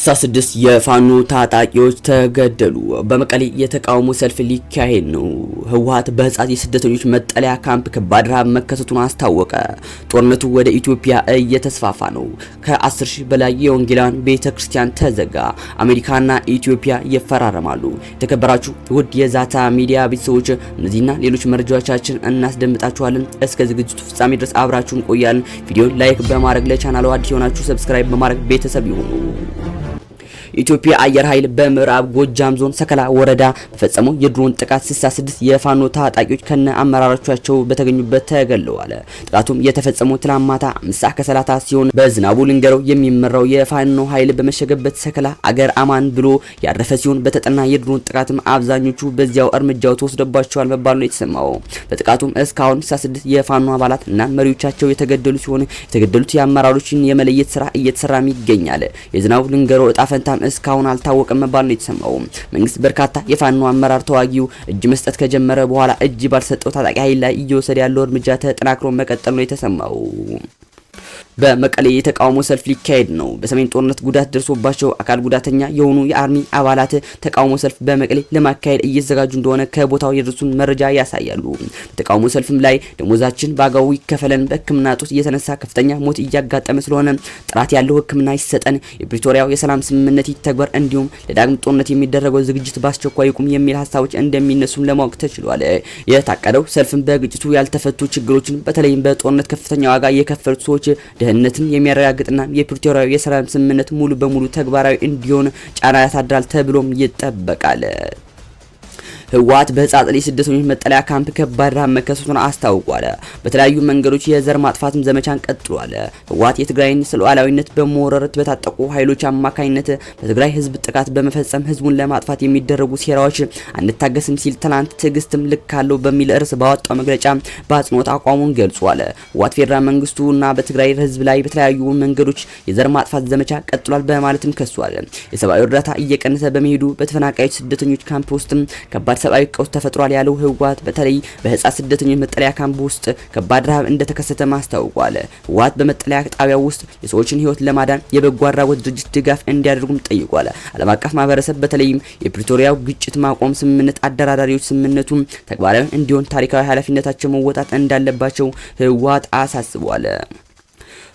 66 የፋኖ ታጣቂዎች ተገደሉ። በመቀሌ የተቃውሞ ሰልፍ ሊካሄድ ነው። ህወሓት በህፃት የስደተኞች መጠለያ ካምፕ ከባድ ረሃብ መከሰቱን አስታወቀ። ጦርነቱ ወደ ኢትዮጵያ እየተስፋፋ ነው። ከ10 ሺህ በላይ የወንጌላውያን ቤተክርስቲያን ተዘጋ። አሜሪካና ኢትዮጵያ ይፈራረማሉ። የተከበራችሁ ውድ የዛታ ሚዲያ ቤተሰቦች እነዚህና ሌሎች መረጃዎቻችን እናስደምጣችኋለን። እስከ ዝግጅቱ ፍጻሜ ድረስ አብራችሁን ቆያለን። ቪዲዮን ላይክ በማድረግ ለቻናሉ አዲስ የሆናችሁ ሰብስክራይብ በማድረግ ቤተሰብ ይሁኑ። ኢትዮጵያ አየር ኃይል በምዕራብ ጎጃም ዞን ሰከላ ወረዳ በፈጸመው የድሮን ጥቃት 66 የፋኖ ታጣቂዎች ከነ አመራሮቻቸው በተገኙበት ተገለዋል። ጥቃቱም የተፈጸመው ትላንት ማታ 5:30 ሲሆን በዝናቡ ልንገረው የሚመራው የፋኖ ኃይል በመሸገበት ሰከላ አገር አማን ብሎ ያረፈ ሲሆን በተጠና የድሮን ጥቃትም አብዛኞቹ በዚያው እርምጃው ተወስደባቸዋል መባሉ ነው የተሰማው። በጥቃቱም እስካሁን 66 የፋኖ አባላት እና መሪዎቻቸው የተገደሉ ሲሆን የተገደሉት የአመራሮችን የመለየት ስራ እየተሰራም ይገኛል። የዝናቡ ልንገረው እጣ ፈንታ እስካሁን አልታወቀም መባል ነው የተሰማው። መንግስት በርካታ የፋኖ አመራር ተዋጊው እጅ መስጠት ከጀመረ በኋላ እጅ ባልሰጠው ታጣቂ ኃይል ላይ እየወሰደ ያለው እርምጃ ተጠናክሮ መቀጠል ነው የተሰማው። በመቀሌ የተቃውሞ ሰልፍ ሊካሄድ ነው። በሰሜን ጦርነት ጉዳት ደርሶባቸው አካል ጉዳተኛ የሆኑ የአርሚ አባላት ተቃውሞ ሰልፍ በመቀሌ ለማካሄድ እየተዘጋጁ እንደሆነ ከቦታው የደረሱን መረጃ ያሳያሉ። በተቃውሞ ሰልፍም ላይ ደሞዛችን በአግባቡ ይከፈለን፣ በሕክምና ጦት እየተነሳ ከፍተኛ ሞት እያጋጠመ ስለሆነ ጥራት ያለው ሕክምና ይሰጠን፣ የፕሪቶሪያው የሰላም ስምምነት ይተግበር፣ እንዲሁም ለዳግም ጦርነት የሚደረገው ዝግጅት በአስቸኳይ ይቁም የሚል ሀሳቦች እንደሚነሱም ለማወቅ ተችሏል። የታቀደው ሰልፍም በግጭቱ ያልተፈቱ ችግሮችን በተለይም በጦርነት ከፍተኛ ዋጋ የከፈሉት ሰዎች ደህንነትን የሚያረጋግጥና የፕሪቶሪያው የሰላም ስምምነት ሙሉ በሙሉ ተግባራዊ እንዲሆን ጫና ያሳድራል ተብሎም ይጠበቃል። ህወሓት በህፃን ስደተኞች መጠለያ ካምፕ ከባድ ረሃብ መከሰቱን አስታውቋል። በተለያዩ መንገዶች የዘር ማጥፋትም ዘመቻን ቀጥሏል። ህወሓት የትግራይን ሉዓላዊነት በመወረር በታጠቁ ኃይሎች አማካኝነት በትግራይ ህዝብ ጥቃት በመፈጸም ህዝቡን ለማጥፋት የሚደረጉ ሴራዎች አንታገስም ሲል ትናንት ትዕግስትም ልክ አለው በሚል ርዕስ ባወጣው መግለጫ በአጽንኦት አቋሙን ገልጿል። ህወሓት ፌዴራል መንግስቱና በትግራይ ህዝብ ላይ በተለያዩ መንገዶች የዘር ማጥፋት ዘመቻ ቀጥሏል በማለትም ከሷል። የሰብአዊ እርዳታ እየቀነሰ በመሄዱ በተፈናቃዮች ስደተኞች ካምፕ ውስጥም ከባድ ሰብአዊ ቀውስ ተፈጥሯል ያለው ህወሓት በተለይ በህፃን ስደተኞች መጠለያ ካምፕ ውስጥ ከባድ ረሃብ እንደተከሰተ ማስታውቋል። ህወሓት በመጠለያ ጣቢያው ውስጥ የሰዎችን ህይወት ለማዳን የበጎ አድራጎት ድርጅት ድጋፍ እንዲያደርጉም ጠይቋል። ዓለም አቀፍ ማህበረሰብ በተለይም የፕሪቶሪያው ግጭት ማቆም ስምምነት አደራዳሪዎች ስምምነቱን ተግባራዊ እንዲሆን ታሪካዊ ኃላፊነታቸው መወጣት እንዳለባቸው ህወሓት አሳስቧል።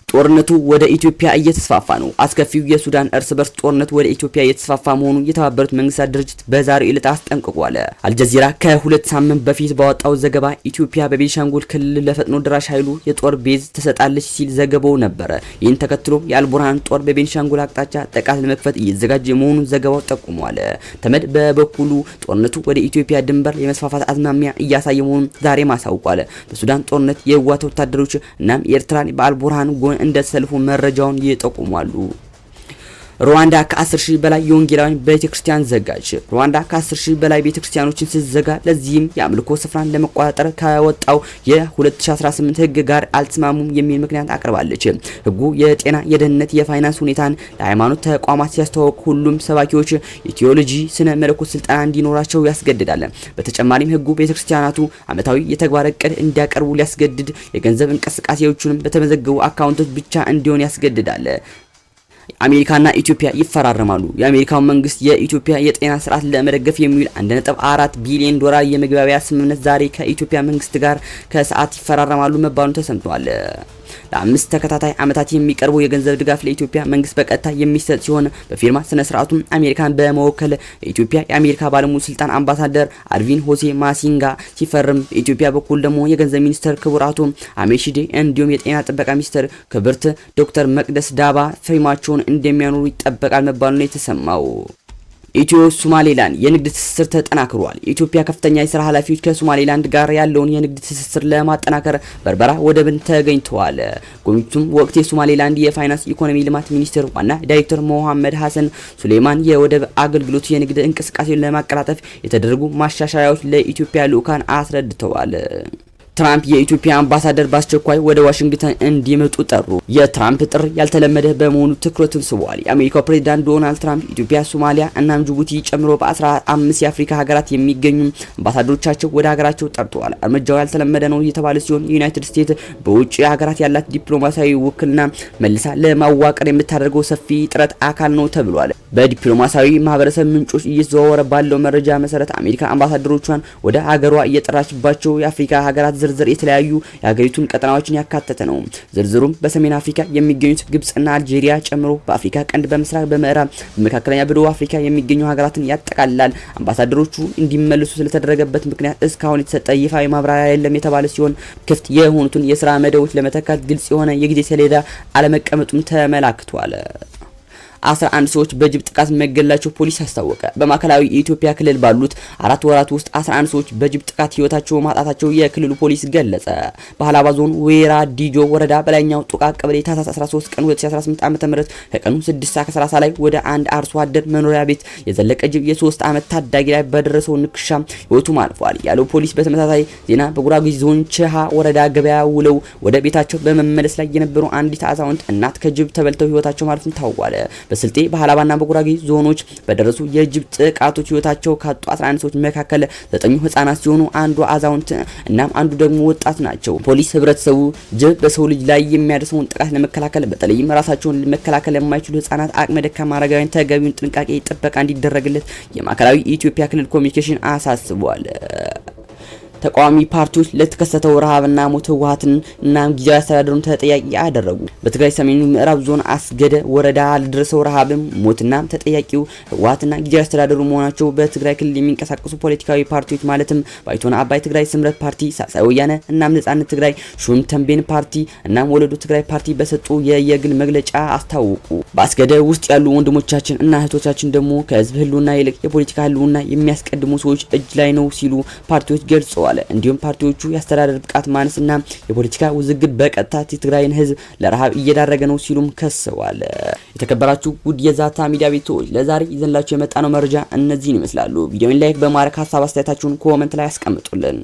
ጦርነቱ ወደ ኢትዮጵያ እየተስፋፋ ነው። አስከፊው የሱዳን እርስ በርስ ጦርነት ወደ ኢትዮጵያ እየተስፋፋ መሆኑን የተባበሩት መንግስታት ድርጅት በዛሬው ዕለት አስጠንቅቋል። አልጀዚራ ከ2 ሳምንት በፊት ባወጣው ዘገባ ኢትዮጵያ በቤኒሻንጉል ክልል ለፈጥኖ ድራሽ ኃይሉ የጦር ቤዝ ትሰጣለች ሲል ዘገበው ነበር። ይህን ተከትሎ የአልቡርሃን ጦር በቤኒሻንጉል አቅጣጫ ጥቃት ለመክፈት እየተዘጋጀ መሆኑን ዘገባው ጠቁሟል። ተመድ በበኩሉ ጦርነቱ ወደ ኢትዮጵያ ድንበር የመስፋፋት አዝማሚያ እያሳየ መሆኑን ዛሬም አሳውቋል። በሱዳን ጦርነት የህወሓት ወታደሮች እናም ኤርትራን በአልቡርሃን ጎን እንደሰልፉ መረጃውን ይጠቁማሉ። ሩዋንዳ ከ10 ሺህ በላይ የወንጌላውያን ቤተክርስቲያን ዘጋች። ሩዋንዳ ከ10 ሺህ በላይ ቤተክርስቲያኖችን ስትዘጋ ለዚህም የአምልኮ ስፍራን ለመቆጣጠር ከወጣው የ2018 ህግ ጋር አልተስማሙም የሚል ምክንያት አቅርባለች። ህጉ የጤና፣ የደህንነት፣ የፋይናንስ ሁኔታን ለሃይማኖት ተቋማት ሲያስተዋውቅ ሁሉም ሰባኪዎች የቴዎሎጂ ስነ መለኮት ስልጠና እንዲኖራቸው ያስገድዳል። በተጨማሪም ህጉ ቤተክርስቲያናቱ ዓመታዊ የተግባር እቅድ እንዲያቀርቡ ሊያስገድድ፣ የገንዘብ እንቅስቃሴዎቹንም በተመዘገቡ አካውንቶች ብቻ እንዲሆን ያስገድዳል። አሜሪካና ኢትዮጵያ ይፈራረማሉ። የአሜሪካው መንግስት የኢትዮጵያ የጤና ስርዓት ለመደገፍ የሚውል 1.4 ቢሊዮን ዶላር የመግባቢያ ስምምነት ዛሬ ከኢትዮጵያ መንግስት ጋር ከሰዓት ይፈራረማሉ መባሉ ተሰምቷል። ለአምስት ተከታታይ ዓመታት የሚቀርበው የገንዘብ ድጋፍ ለኢትዮጵያ መንግስት በቀጥታ የሚሰጥ ሲሆን በፊርማ ስነ ስርዓቱም አሜሪካን በመወከል የኢትዮጵያ የአሜሪካ ባለሙሉ ስልጣን አምባሳደር አልቪን ሆሴ ማሲንጋ ሲፈርም፣ በኢትዮጵያ በኩል ደግሞ የገንዘብ ሚኒስተር ክቡር አቶ አህመድ ሺዴ እንዲሁም የጤና ጥበቃ ሚኒስተር ክብርት ዶክተር መቅደስ ዳባ ፊርማቸውን እንደሚያኖሩ ይጠበቃል መባሉ ነው የተሰማው። ኢትዮ ሶማሌላንድ የንግድ ትስስር ተጠናክሯል። የኢትዮጵያ ከፍተኛ የሥራ ኃላፊዎች ከሶማሌላንድ ጋር ያለውን የንግድ ትስስር ለማጠናከር በርበራ ወደብን ተገኝተዋል። ጉብኝቱም ወቅት የሶማሌላንድ የፋይናንስ ኢኮኖሚ ልማት ሚኒስቴር ዋና ዳይሬክተር መሐመድ ሐሰን ሱሌማን የወደብ አገልግሎት የንግድ እንቅስቃሴውን ለማቀላጠፍ የተደረጉ ማሻሻያዎች ለኢትዮጵያ ልኡካን አስረድተዋል። ትራምፕ የኢትዮጵያ አምባሳደር በአስቸኳይ ወደ ዋሽንግተን እንዲመጡ ጠሩ። የትራምፕ ጥሪ ያልተለመደ በመሆኑ ትኩረትን ስቧል። የአሜሪካው ፕሬዝዳንት ዶናልድ ትራምፕ ኢትዮጵያ፣ ሶማሊያ እናም ጅቡቲ ጨምሮ በ15 የአፍሪካ ሀገራት የሚገኙ አምባሳደሮቻቸው ወደ ሀገራቸው ጠርተዋል። እርምጃው ያልተለመደ ነው የተባለ ሲሆን ዩናይትድ ስቴትስ በውጭ ሀገራት ያላት ዲፕሎማሲያዊ ውክልና መልሳ ለማዋቀር የምታደርገው ሰፊ ጥረት አካል ነው ተብሏል። በዲፕሎማሲያዊ ማህበረሰብ ምንጮች እየተዘዋወረ ባለው መረጃ መሰረት አሜሪካ አምባሳደሮቿን ወደ ሀገሯ እየጠራችባቸው የአፍሪካ ሀገራት ዝርዝር የተለያዩ የሀገሪቱን ቀጠናዎችን ያካተተ ነው። ዝርዝሩም በሰሜን አፍሪካ የሚገኙት ግብጽና አልጄሪያ ጨምሮ በአፍሪካ ቀንድ፣ በምስራቅ፣ በምዕራብ፣ በመካከለኛ፣ በደቡብ አፍሪካ የሚገኙ ሀገራትን ያጠቃልላል። አምባሳደሮቹ እንዲመለሱ ስለተደረገበት ምክንያት እስካሁን የተሰጠ ይፋዊ ማብራሪያ የለም የተባለ ሲሆን ክፍት የሆኑትን የስራ መደቦች ለመተካት ግልጽ የሆነ የጊዜ ሰሌዳ አለመቀመጡም ተመላክቷል። 11 ሰዎች በጅብ ጥቃት መገደላቸው ፖሊስ አስታወቀ። በማዕከላዊ የኢትዮጵያ ክልል ባሉት 4 ወራት ውስጥ 11 ሰዎች በጅብ ጥቃት ህይወታቸው ማጣታቸው የክልሉ ፖሊስ ገለጸ። በሀላባ ዞን ወይራ ዲጆ ወረዳ በላይኛው ጡቃ ቀበሌ ታህሳስ 13 ቀን 2018 ዓ.ም ከቀኑ 6:30 ላይ ወደ አንድ አርሶ አደር መኖሪያ ቤት የዘለቀ ጅብ የ3 ዓመት ታዳጊ ላይ በደረሰው ንክሻ ህይወቱ አልፏል ያለው ፖሊስ በተመሳሳይ ዜና በጉራጌ ዞን ቸሃ ወረዳ ገበያ ውለው ወደ ቤታቸው በመመለስ ላይ የነበሩ አንዲት አዛውንት እናት ከጅብ ተበልተው ህይወታቸው ማለፉን ታውቋል። በስልጤ በሀላባና በጉራጌ ዞኖች በደረሱ የጅብ ጥቃቶች ህይወታቸው ካጡ 11 ሰዎች መካከል 9 ህጻናት ሲሆኑ አንዱ አዛውንት እናም አንዱ ደግሞ ወጣት ናቸው። ፖሊስ ህብረተሰቡ ጅብ በሰው ልጅ ላይ የሚያደርሰውን ጥቃት ለመከላከል በተለይም ራሳቸውን መከላከል የማይችሉ ህጻናት፣ አቅመ ደካማ አረጋውያን ተገቢውን ጥንቃቄ ጥበቃ እንዲደረግለት የማዕከላዊ ኢትዮጵያ ክልል ኮሚኒኬሽን አሳስቧል። ተቃዋሚ ፓርቲዎች ለተከሰተው ረሃብና ሞት ህወሓትና ጊዜያዊ አስተዳደሩን ተጠያቂ አደረጉ። በትግራይ ሰሜኑ ምዕራብ ዞን አስገደ ወረዳ ለደረሰው ረሃብም ሞትና ተጠያቂው ህወሓትና ጊዜያዊ አስተዳደሩ መሆናቸው በትግራይ ክልል የሚንቀሳቀሱ ፖለቲካዊ ፓርቲዎች ማለትም ባይቶና አባይ ትግራይ ስምረት ፓርቲ፣ ሳሳይ ወያነ እናም ነጻነት ትግራይ፣ ሹም ተንቤን ፓርቲ እናም ወለዱ ትግራይ ፓርቲ በሰጡ የግል መግለጫ አስታወቁ። በአስገደ ውስጥ ያሉ ወንድሞቻችን እና እህቶቻችን ደግሞ ከህዝብ ህልውና ይልቅ የፖለቲካ ህልውና የሚያስቀድሙ ሰዎች እጅ ላይ ነው ሲሉ ፓርቲዎች ገልጸዋል። እንዲሁም ፓርቲዎቹ የአስተዳደር ብቃት ማነስና የፖለቲካ ውዝግብ በቀጥታ የትግራይን ህዝብ ለረሃብ እየዳረገ ነው ሲሉም ከሰዋል። የተከበራችሁ ውድ የዛታ ሚዲያ ቤቶች ለዛሬ ይዘንላችሁ የመጣነው መረጃ እነዚህን ይመስላሉ። ቪዲዮውን ላይክ በማድረግ ሀሳብ አስተያየታችሁን ኮሜንት ላይ አስቀምጡልን።